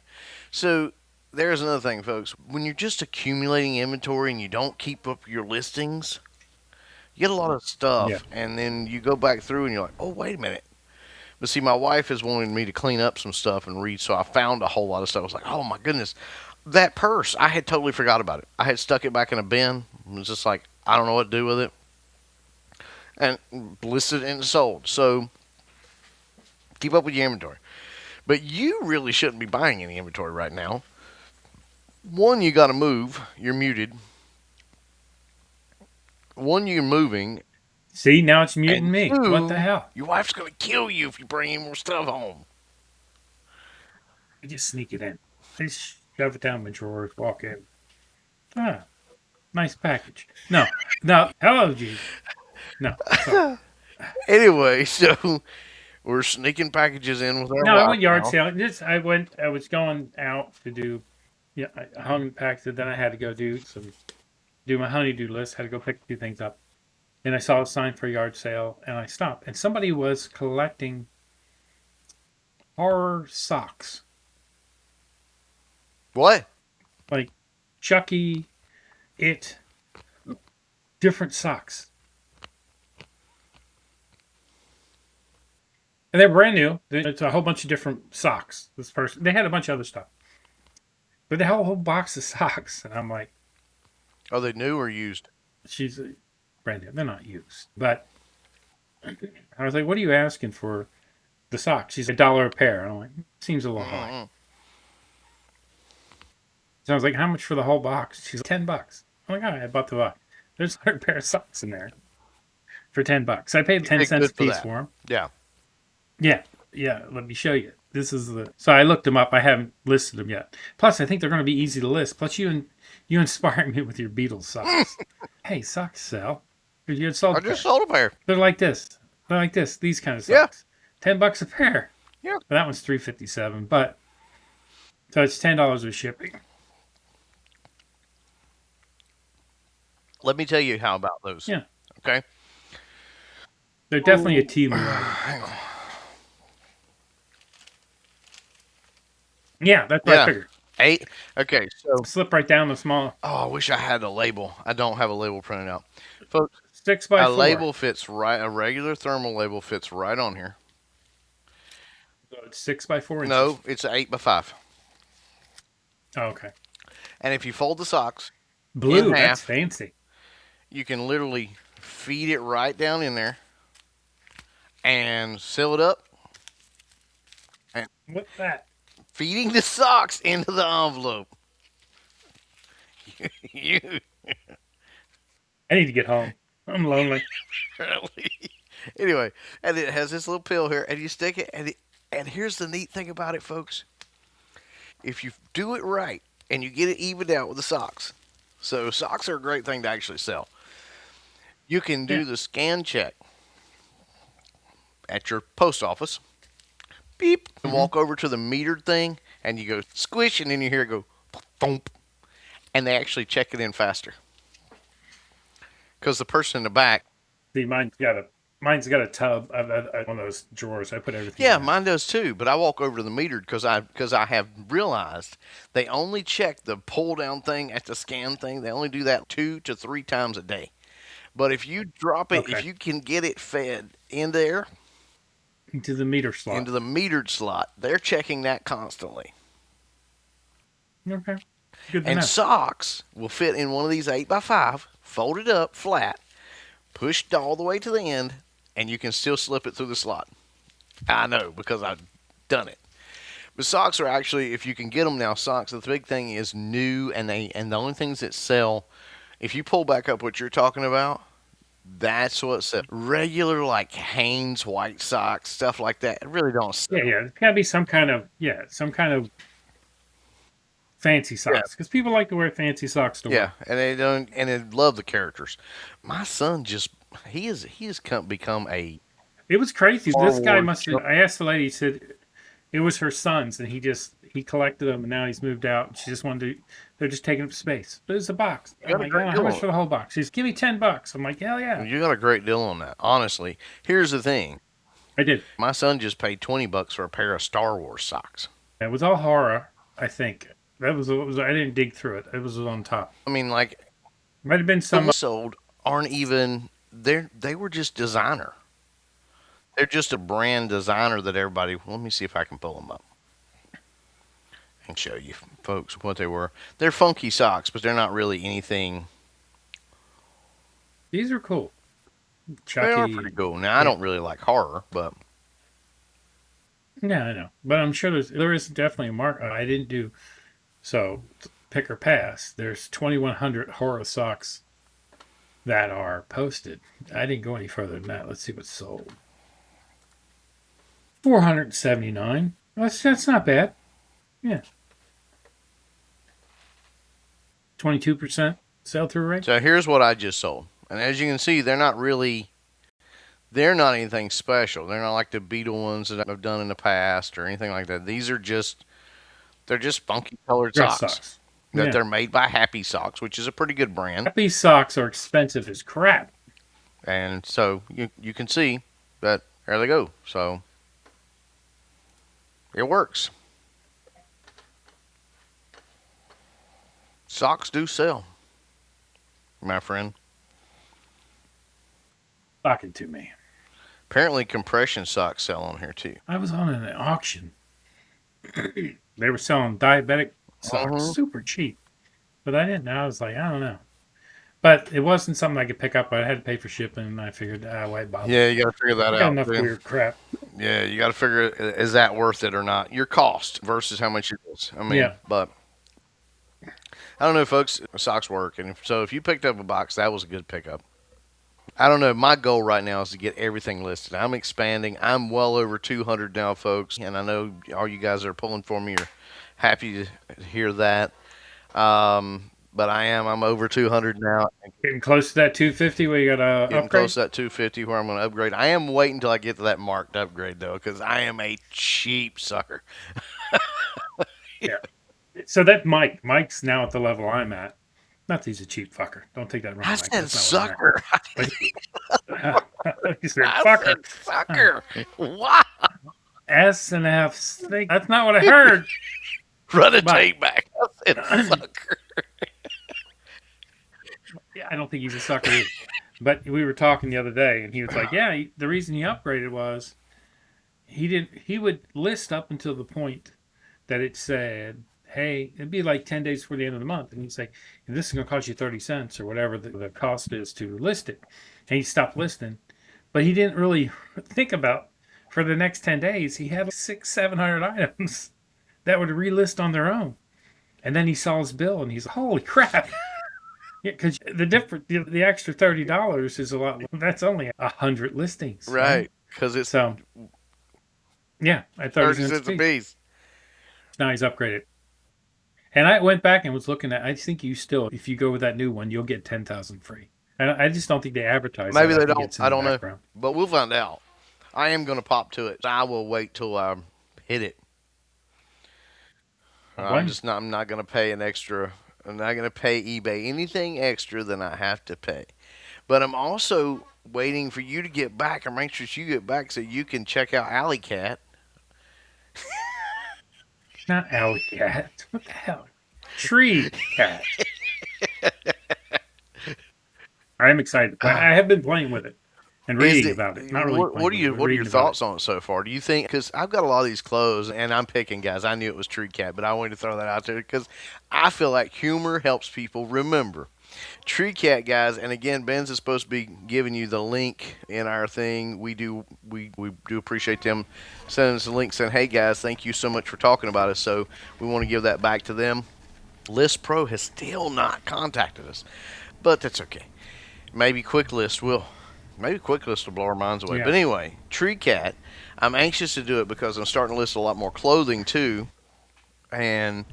So there's another thing, folks. When you're just accumulating inventory and you don't keep up your listings, you get a lot of Yeah. stuff, and then you go back through and you're like, oh wait a minute. But see, my wife is wanting me to clean up some stuff and read, so I found a whole lot of stuff. I was like, oh my goodness, that purse, I had totally forgot about it. I had stuck it back in a bin. It was just like, I don't know what to do with it. And listed and sold. So keep up with your inventory. But you really shouldn't be buying any inventory right now. One, you got to move. You're muted. One, you're moving. See, now it's muting And me. What the hell? your wife's going to kill you if you bring any more stuff home. I just sneak it in. I just shove it down my drawers, walk in. Ah, nice package. No. Hello, G. No. Sorry. Anyway, so we're sneaking packages in with our No, I wife went yard now. sale. I was going out to do, I hung packets, then I had to go do my honeydew list, had to go pick a few things up. And I saw a sign for a yard sale, and I stopped. And somebody was collecting horror socks. What? Like Chucky, different socks. And they're brand new. It's a whole bunch of different socks. They had a bunch of other stuff. But they had a whole box of socks. And I'm like, Are they new or used? she's brand new. They're not used. But I was like, what are you asking for the socks? She's $1 a pair. And I'm like, seems a little high. So I was like, how much for the whole box? She's like, $10. I'm like, all right, I bought the box. There's 100 pair of socks in there for $10. I paid 10 cents a piece for them. Yeah. Yeah. Let me show you. So I looked them up. I haven't listed them yet. Plus, I think they're going to be easy to list. Plus, you inspire me with your Beatles socks. Hey, socks sell. You had sold. I just sold a pair. They're like this. These kind of socks. Yeah. $10 a pair. Yeah. Well, that one's $3.57. But so it's $10 with shipping. Let me tell you how about those. Yeah. Okay. They're definitely a Temu item. Hang on. Yeah, that's what I figured. 8. Okay, so Slip right down the small. I wish I had a label. I don't have a label printed out. Folks, 6x4. a label fits right. A regular thermal label fits right on here. So it's 6x4 inches. No, it's an 8x5. Oh, okay. And if you fold the socks Blue. in half, That's fancy. you can literally feed it right down in there and seal it up. What's that? Feeding the socks into the envelope. You I need to get home. I'm lonely. really. Anyway, and it has this little pill here, and you stick it, and here's the neat thing about it, folks. If you do it right and you get it evened out with the socks, so socks are a great thing to actually sell. You can do the scan check at your post office. Beep, and walk over to the metered thing, and you go squish, and then you hear it go thump, and they actually check it in faster. Because the person in the back. See, mine's got a tub of one of those drawers. I put everything. Yeah, in. mine does too. But I walk over to the metered because I have realized they only check the pull down thing at the scan thing. They only do that 2 to 3 times a day. But if you drop it, if you can get it fed in there into the meter slot, into the metered slot, they're checking that constantly. Okay. Good to And know. socks will fit in one of these 8x5, folded up flat, pushed all the way to the end, and you can still slip it through the slot. I know because I've done it. But socks are actually, if you can get them now, socks. The big thing is new, and the only things that sell. If you pull back up what you're talking about, that's what sells. Regular like Hanes white socks, stuff like that, it really don't sell. Yeah. It's gotta be some kind of fancy socks because people like to wear fancy socks to work. And they don't, and they love the characters. My son he has become a. It was crazy. Star This guy Wars must have. I asked the lady. He said it was her son's, and he collected them, and now he's moved out. And she just wanted to. They're just taking up space. But it's a box. I'm like, how much for the whole box? She's give me $10. I'm like, hell yeah. You got a great deal on that. Honestly, here's the thing. I did. My son just paid $20 for a pair of Star Wars socks. It was all horror. I think that was. I didn't dig through it. It was on top. I mean, like Might have been some. the sold aren't even. They were just designer. They're just a brand designer that everybody. Let me see if I can pull them up and show you folks what they were. They're funky socks, but they're not really anything. These are cool. Chucky, they are pretty cool. Now I don't really like horror, but yeah, I know. But I'm sure there is definitely a mark. I didn't do so. Pick or pass. There's 2,100 horror socks that are posted. I didn't go any further than that. Let's see what's sold. 479. That's not bad. Yeah. 22% sell-through rate. So here's what I just sold. And as you can see, they're not anything special. They're not like the Beetle ones that I've done in the past or anything like that. These are they're just funky colored Dress socks. That Yeah. they're made by Happy Socks, which is a pretty good brand. Happy socks are expensive as crap. And so you can see that there they go. So it works. Socks do sell, my friend. Talking to me. Apparently compression socks sell on here too. I was on an auction. They were selling diabetic socks super cheap. But I didn't know. I was like, I don't know. But it wasn't something I could pick up. I had to pay for shipping, and I figured, why bother? Yeah, you got to figure that I got out. enough weird crap. Yeah, you got to figure, is that worth it or not? Your cost versus how much it is. I mean, Yeah. But I don't know, folks. Socks work. And so if you picked up a box, that was a good pickup. I don't know. My goal right now is to get everything listed. I'm expanding. I'm well over 200 now, folks. And I know all you guys that are pulling for me are happy to hear that. But I'm over 200 now. Getting close to that 250 where you got to Getting upgrade? close to that 250 where I'm going to upgrade. I am waiting until I get to that marked upgrade, though, because I am a cheap sucker. Yeah. So that Mike's now at the level I'm at. Not that he's a cheap fucker. Don't take that wrong. I Mike. said That's not sucker. what I meant. You said I fucker. said sucker. Wow. S and F. That's not what I heard. Run a But- tape back. I said sucker. Yeah, I don't think he's a sucker either. But we were talking the other day, and he was like, yeah, the reason he upgraded was he would list up until the point that it said, hey, it'd be like 10 days before the end of the month. And he'd say, this is going to cost you 30 cents or whatever the cost is to list it. And he stopped listing. But he didn't really think about, for the next 10 days, he had 600-700 items that would relist on their own. And then he saw his bill, and he's like, holy crap. Yeah, because the extra $30 is a lot. That's only 100 listings. Right. Because it's So, yeah, at 30 cents a piece. Now he's upgraded. And I went back and was looking at, I think if you go with that new one, you'll get 10,000 free. And I just don't think they advertise Maybe that. they I think don't. it's in I the don't know. background. But we'll find out. I am going to pop to it. I will wait till I hit it. I'm not going to pay an extra. I'm not going to pay eBay anything extra than I have to pay. But I'm also waiting for you to get back and make sure you get back so you can check out Alley Cat. Not Alley Cat. What the hell? Tree Cat. I am excited. I have been playing with it and reading about it. Not really. What are your thoughts on it so far? Do you think? Because I've got a lot of these clothes, and I'm picking, guys. I knew it was Tree Cat, but I wanted to throw that out there because I feel like humor helps people remember. Tree Cat, guys, and again, Ben's is supposed to be giving you the link in our thing. We do appreciate them sending us a link saying, hey guys, thank you so much for talking about us. So we want to give that back to them. List Pro has still not contacted us, but that's okay. Maybe QuickList will. Maybe QuickList will blow our minds away. Yeah. But anyway, Tree Cat, I'm anxious to do it because I'm starting to list a lot more clothing too, and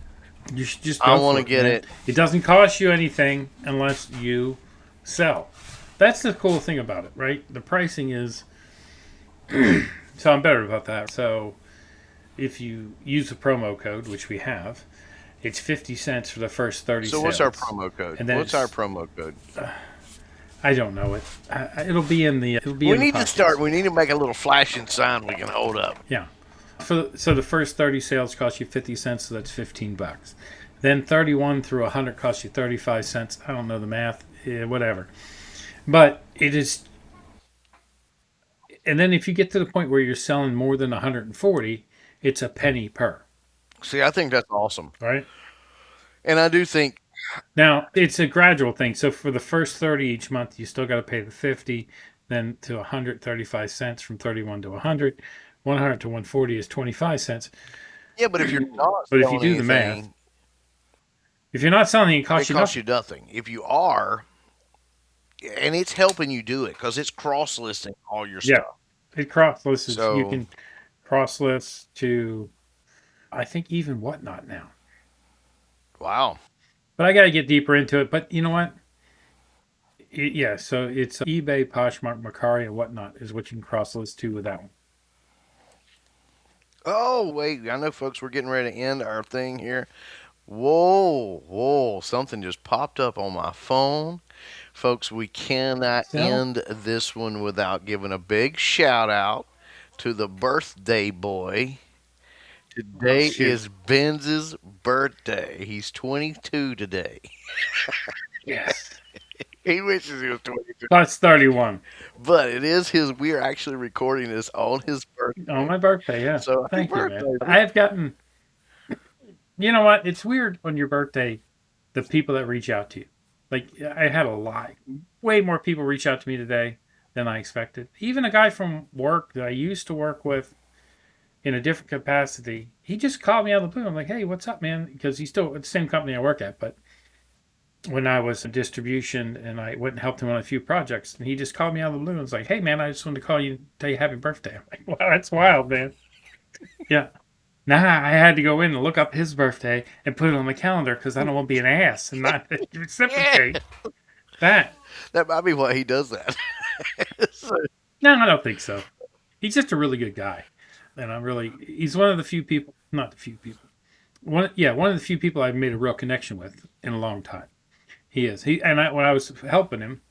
You should just. I want to get man. it. It doesn't cost you anything unless you sell. That's the cool thing about it, right? The pricing is. So I'm better about that. So if you use a promo code, which we have, it's 50 cents for the first 30 So sales. what's our promo code? And then What's our promo code? I don't know it. It'll be in the. We need to start. We need to make a little flashing sign we can hold up. Yeah. So the first 30 sales cost you 50 cents, so that's $15. Then 31 through 100 costs you 35 cents. I don't know the math, whatever. But it is. And then if you get to the point where you're selling more than 140, it's a penny per. See, I think that's awesome. Right? And I do think. Now, it's a gradual thing. So for the first 30 each month, you still got to pay the 50, then to 135 cents from 31 to 100. 100 to 140 is 25 cents. Yeah, but if you're not But if selling you do the anything, math, if you're not selling, it costs it you costs nothing. you nothing. If you are, and it's helping you do it because it's cross listing all your Yeah, stuff. it cross lists. You So can cross list to, I think, even Whatnot now. wow. But I got to get deeper into it. But you know what? Yeah, so it's eBay, Poshmark, Mercari, and Whatnot is what you can cross list to with that one. Oh wait, I know, folks. We're getting ready to end our thing here. Whoa, whoa! Something just popped up on my phone. Folks, we cannot So, end this one without giving a big shout out to the birthday boy. oh Today shoot. is Benz's birthday. He's 22 today. Yes. He wishes he was 22. That's 31 But it is his, we are actually recording this on his on birthday. my birthday. Yeah. So happy Thank you, man. birthday. I have gotten, you know what? It's weird on your birthday, the people that reach out to you. Like, I had a lot, way more people reach out to me today than I expected. Even a guy from work that I used to work with in a different capacity, he just called me out of the blue. I'm like, hey, what's up, man? Because he's still at the same company I work at. But when I was in distribution and I went and helped him on a few projects, and he just called me out of the blue and was like, hey, man, I just wanted to call you and tell you happy birthday. I'm like, wow, that's wild, man. Yeah. Nah, I had to go in and look up his birthday and put it on my calendar because I don't want to be an ass and not Yeah, reciprocate that. that might be why he does that. So, No, I don't think so. He's just a really good guy. And he's one of the few people, not the few people. One of the few people I've made a real connection with in a long time. He is. When I was helping him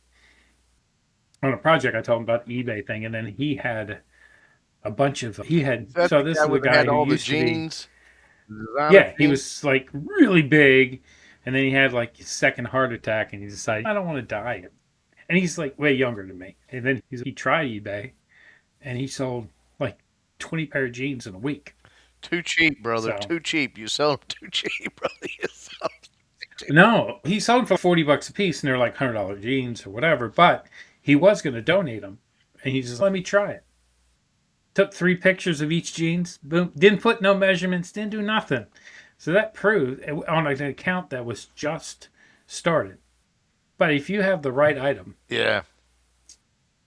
on a project, I told him about the eBay thing, and then he had a bunch of, that's so the this guy is the with guy had who all the used to be, jeans, designer yeah, he jeans. was like really big, and then he had like his second heart attack, and he decided, I don't want to die. And he's like way younger than me. And then he tried eBay, and he sold like 20 pair of jeans in a week. Too cheap, brother. So, Too cheap. You sell them too cheap, brother. You sell 'em too cheap. no, he sold for $40 a piece, and they're like $100 jeans or whatever, but he was going to donate them. And he just let me try it. Took 3 pictures of each jeans, boom, didn't put no measurements, didn't do nothing. So that proved on an account that was just started. But if you have the right item, Yeah.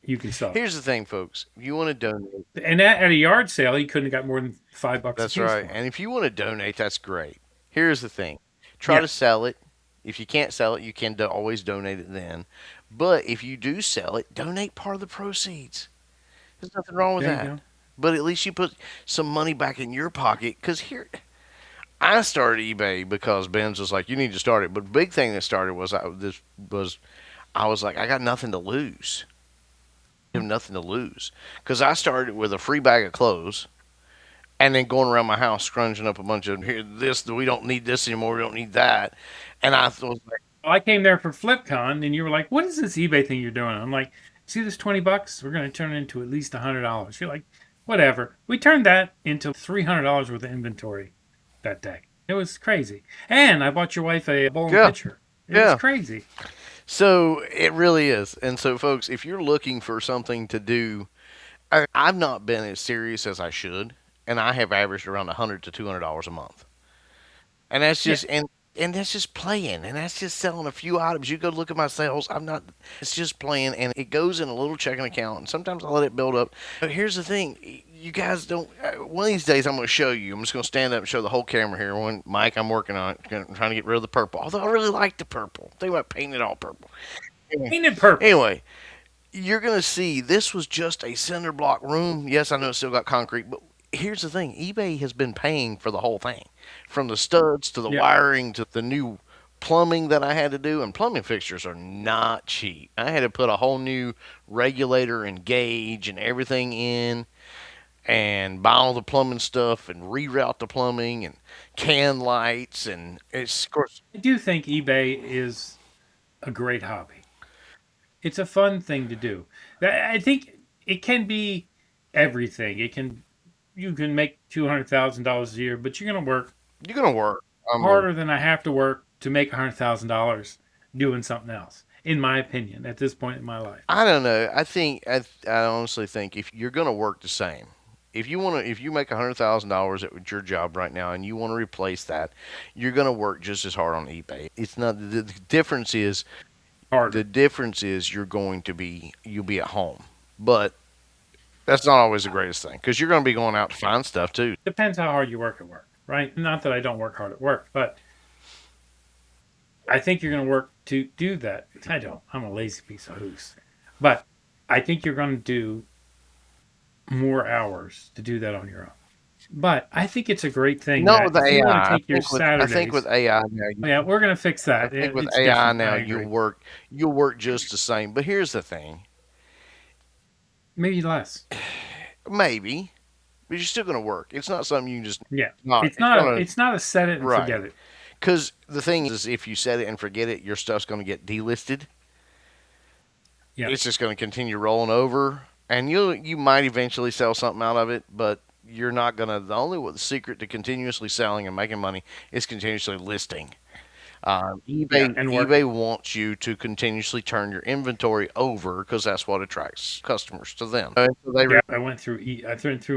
you can sell it. Here's the thing, folks. If you want to donate, And at a yard sale, he couldn't have got more than $5 a that's piece right. for it. And if you want to donate, that's great. Here's the thing. Try Yeah, to sell it. If you can't sell it, you can always donate it then. But if you do sell it, donate part of the proceeds. There's nothing wrong with there you that. go. But at least you put some money back in your pocket. Because here, I started eBay because Ben's was like, you need to start it. But the big thing that started was I was like, I got nothing to lose. I have nothing to lose. Because I started with a free bag of clothes and then going around my house scrunging up a bunch of here, this, we don't need this anymore, we don't need that. And I was like, Well, I came there for FlipCon, and you were like, "What is this eBay thing you're doing?" I'm like, "See this $20? We're going to turn it into at least $100." You're like, "Whatever." We turned that into $300 worth of inventory that day. It was crazy. And I bought your wife a bowl and yeah, pitcher. It was yeah. crazy. So it really is. And so, folks, if you're looking for something to do, I've not been as serious as I should, and I have averaged around $100 to $200 a month. And that's Yeah. just and that's just playing, and that's just selling a few items. You go look at my sales. I'm not. It's just playing, and it goes in a little checking account, and sometimes I let it build up. But here's the thing: you guys don't. One of these days, I'm going to show you. I'm just going to stand up and show the whole camera here. One, Mike, I'm working on it, trying to get rid of the purple. Although I really like the purple. Think about painting it all purple. Anyway, Painted purple. anyway, you're going to see this was just a cinder block room. Yes, I know it's still got concrete, but here's the thing: eBay has been paying for the whole thing, from the studs to the Yeah. wiring to the new plumbing that I had to do. And plumbing fixtures are not cheap. I had to put a whole new regulator and gauge and everything in, and buy all the plumbing stuff and reroute the plumbing and can lights, and it's of course I do think eBay is a great hobby. It's a fun thing to do. I think it can be everything. You can make $200,000 a year, but you're going to work you're gonna work. I mean, harder than I have to work to make $100,000 doing something else. In my opinion, at this point in my life. I don't know. I honestly think if you're gonna work the same, if you make $100,000 at your job right now and you want to replace that, you're gonna work just as hard on eBay. It's not the difference is harder. The difference is you'll be at home, but that's not always the greatest thing because you're going to be going out to find stuff too. Depends how hard you work at work, right? Not that I don't work hard at work, but I think you're going to work to do that. I don't. I'm a lazy piece of hoose. But I think you're going to do more hours to do that on your own. But I think it's a great thing. No, that with the if you want AI, to take your Saturdays, I think with AI now, yeah, we're going to fix that. I think with It's AI different. now I agree. you'll work just the same. But here's the thing, Maybe less. maybe, but you're still going to work. It's not something you can just Yeah, not. it's not. It's not a set it and Right. forget it. Because the thing is, if you set it and forget it, your stuff's going to get delisted. Yeah. It's just going to continue rolling over, and you might eventually sell something out of it, but you're not going to. The secret to continuously selling and making money is continuously listing. eBay wants you to continuously turn your inventory over because that's what attracts customers to them. I went through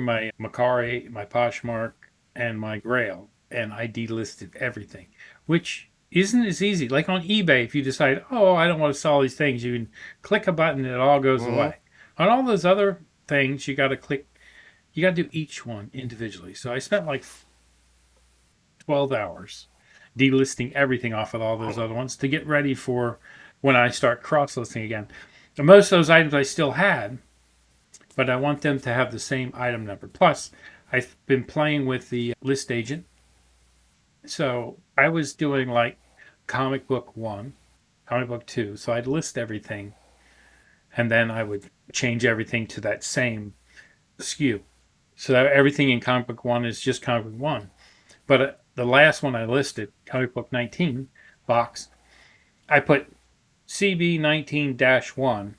my Macari, my Poshmark, and my Grail, and I delisted everything, which isn't as easy. Like on eBay, if you decide, oh, I don't want to sell these things, you can click a button and it all goes away. On all those other things, you got to do each one individually. So I spent like 12 hours delisting everything off of all those other ones to get ready for when I start cross-listing again. And most of those items I still had, but I want them to have the same item number. Plus, I've been playing with the list agent. So I was doing like comic book 1, comic book 2. So I'd list everything, and then I would change everything to that same SKU. So that everything in comic book 1 is just comic book 1. But the last one I listed, comic book 19 box, I put CB19-1,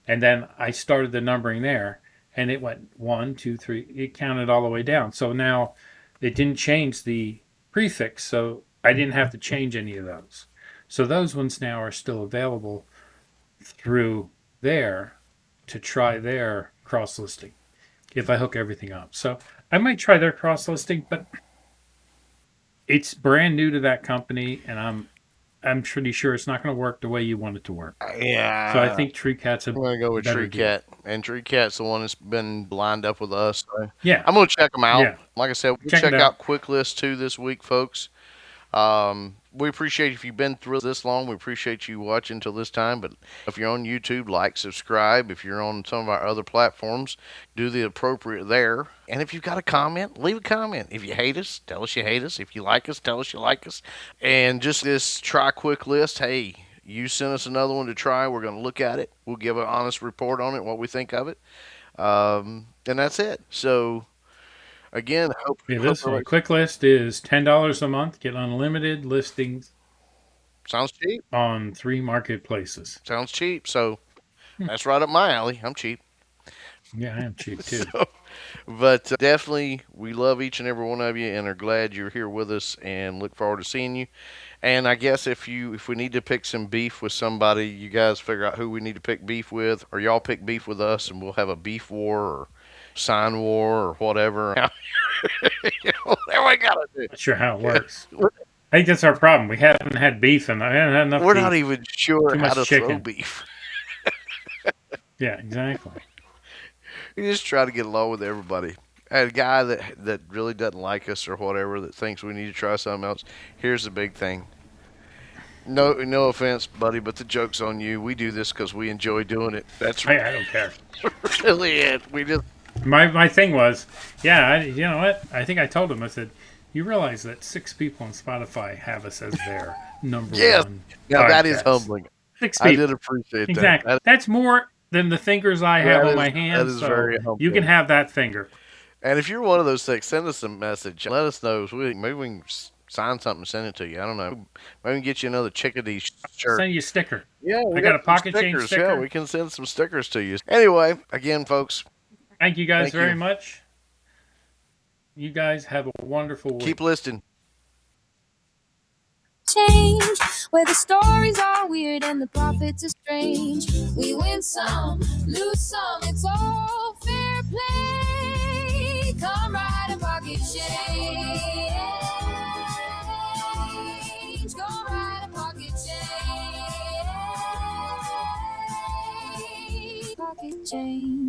and then I started the numbering there, and it went 1, 2, 3. It counted all the way down. So now it didn't change the prefix, so I didn't have to change any of those. So those ones now are still available through there to try their cross-listing if I hook everything up. So I might try their cross-listing, but it's brand new to that company, and I'm pretty sure it's not going to work the way you want it to work. Yeah. So I think Tree Cat's I'm going to go with Tree Cat. And Tree Cat's the one that's been lined up with us. So yeah. I'm going to check them out. Yeah. Like I said, we'll check out Quick List 2 this week, folks. We appreciate if you've been through this long. We appreciate you watching till this time. But if you're on YouTube, like, subscribe. If you're on some of our other platforms, do the appropriate there. And if you've got a comment, leave a comment. If you hate us, tell us you hate us. If you like us, tell us you like us. And just this try Quick List. Hey, you send us another one to try. We're going to look at it. We'll give an honest report on it, what we think of it. And that's it. So again, this Quick List is $10 a month. Get unlimited listings. Sounds cheap. On 3 marketplaces. Sounds cheap. So that's right up my alley. I'm cheap. Yeah, I am cheap too. But definitely, we love each and every one of you and are glad you're here with us and look forward to seeing you. And I guess if we need to pick some beef with somebody, you guys figure out who we need to pick beef with, or y'all pick beef with us, and we'll have a beef war or sign war or whatever. Whatever we gotta do. Not sure how it works. I think that's our problem. We haven't had beef, and I haven't had enough. We're beef. not even sure how to throw beef. Yeah, exactly. We just try to get along with everybody. I had a guy that really doesn't like us or whatever, that thinks we need to try something else. Here's the big thing. No offense, buddy, but the joke's on you. We do this because we enjoy doing it. That's I don't care. Really it. We just my thing was, you know what? I think I told him. I said, you realize that 6 people on Spotify have us as their number one. Now that is humbling. 6 people. I did appreciate exactly. that. That's more than the fingers I have on my hands. That is very humbling. You can have that finger. And if you're one of those things, send us a message. Let us know. Maybe we can sign something and send it to you. I don't know. Maybe we can get you another chickadee shirt. Send you a sticker. Yeah, I got a pocket change sticker. Yeah, we can send some stickers to you. Anyway, again, folks. Thank you guys very much. You guys have a wonderful week. Keep listening. Change where the stories are weird and the profits are strange. We win some, lose some. It's all fair play. Come ride a pocket change. Go ride a pocket change. change.